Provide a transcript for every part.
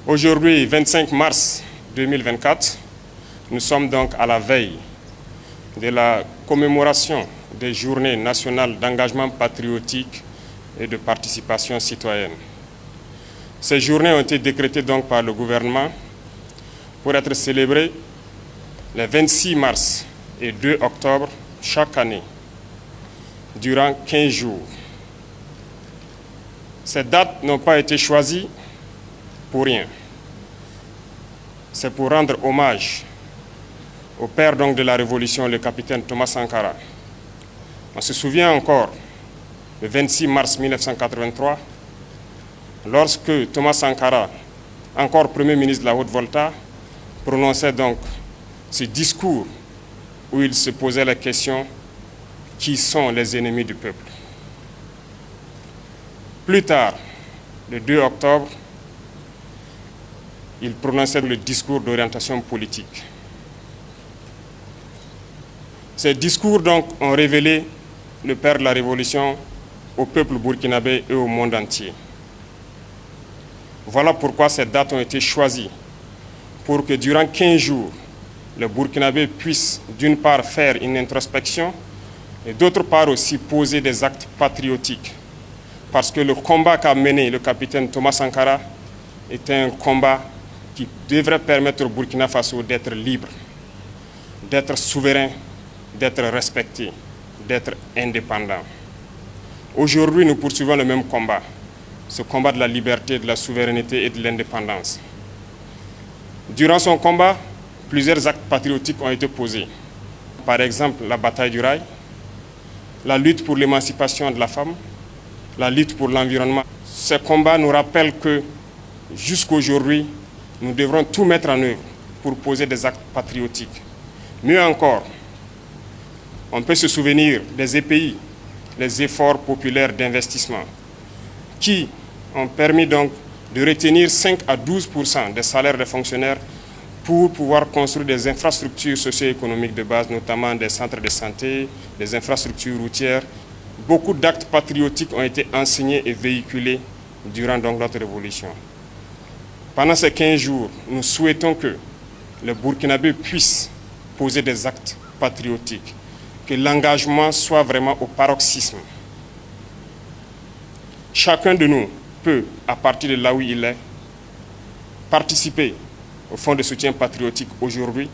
Aujourd'hui, 25 mars 2024, nous sommes donc à la veille de la commémoration des journées nationales d'engagement patriotique et de participation citoyenne. Ces journées ont été décrétées donc par le gouvernement pour être célébrées les 26 mars et 2 octobre chaque année, durant 15 jours. Ces dates n'ont pas été choisies pour rien. C'est pour rendre hommage au père donc de la Révolution, le capitaine Thomas Sankara. On se souvient encore, le 26 mars 1983, lorsque Thomas Sankara, encore Premier ministre de la Haute-Volta, prononçait donc ce discours où il se posait la question « Qui sont les ennemis du peuple ?» Plus tard, le 2 octobre, il prononçait le discours d'orientation politique. Ces discours donc ont révélé le père de la Révolution au peuple burkinabé et au monde entier. Voilà pourquoi ces dates ont été choisies, pour que durant 15 jours, le Burkinabé puisse d'une part faire une introspection et d'autre part aussi poser des actes patriotiques. Parce que le combat qu'a mené le capitaine Thomas Sankara était un combat qui devrait permettre au Burkina Faso d'être libre, d'être souverain, d'être respecté, d'être indépendant. Aujourd'hui, nous poursuivons le même combat, ce combat de la liberté, de la souveraineté et de l'indépendance. Durant son combat, plusieurs actes patriotiques ont été posés. Par exemple, la bataille du rail, la lutte pour l'émancipation de la femme, la lutte pour l'environnement. Ces combats nous rappellent que jusqu'aujourd'hui, nous devrons tout mettre en œuvre pour poser des actes patriotiques. Mieux encore, on peut se souvenir des EPI, les efforts populaires d'investissement, qui ont permis donc de retenir 5 à 12% des salaires des fonctionnaires pour pouvoir construire des infrastructures socio-économiques de base, notamment des centres de santé, des infrastructures routières. Beaucoup d'actes patriotiques ont été enseignés et véhiculés durant donc notre révolution. Pendant ces 15 jours, nous souhaitons que le Burkinabé puisse poser des actes patriotiques, que l'engagement soit vraiment au paroxysme. Chacun de nous peut, à partir de là où il est, participer au Fonds de soutien patriotique aujourd'hui,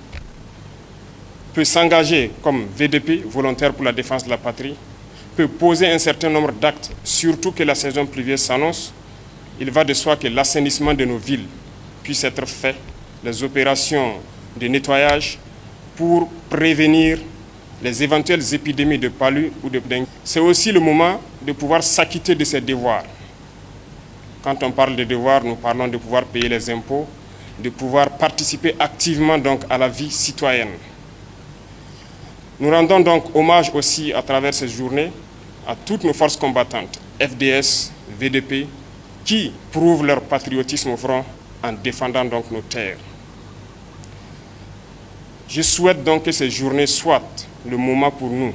peut s'engager comme VDP, volontaire pour la défense de la patrie, peut poser un certain nombre d'actes, surtout que la saison pluvieuse s'annonce. Il va de soi que l'assainissement de nos villes puisse être fait, les opérations de nettoyage pour prévenir les éventuelles épidémies de palu ou de dengue. C'est aussi le moment de pouvoir s'acquitter de ses devoirs. Quand on parle de devoirs, nous parlons de pouvoir payer les impôts, de pouvoir participer activement donc à la vie citoyenne. Nous rendons donc hommage aussi à travers ces journées à toutes nos forces combattantes, FDS, VDP, qui prouvent leur patriotisme au front en défendant donc nos terres. Je souhaite donc que ces journées soient le moment pour nous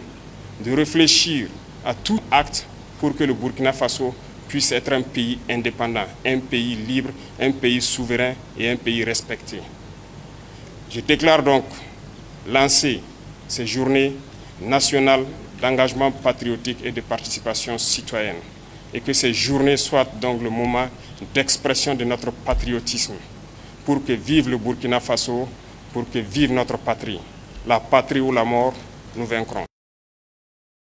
de réfléchir à tout acte pour que le Burkina Faso puisse être un pays indépendant, un pays libre, un pays souverain et un pays respecté. Je déclare donc lancer ces journées nationales d'engagement patriotique et de participation citoyenne et que ces journées soient donc le moment d'expression de notre patriotisme pour que vive le Burkina Faso, pour que vive notre patrie. La patrie ou la mort, nous vaincrons.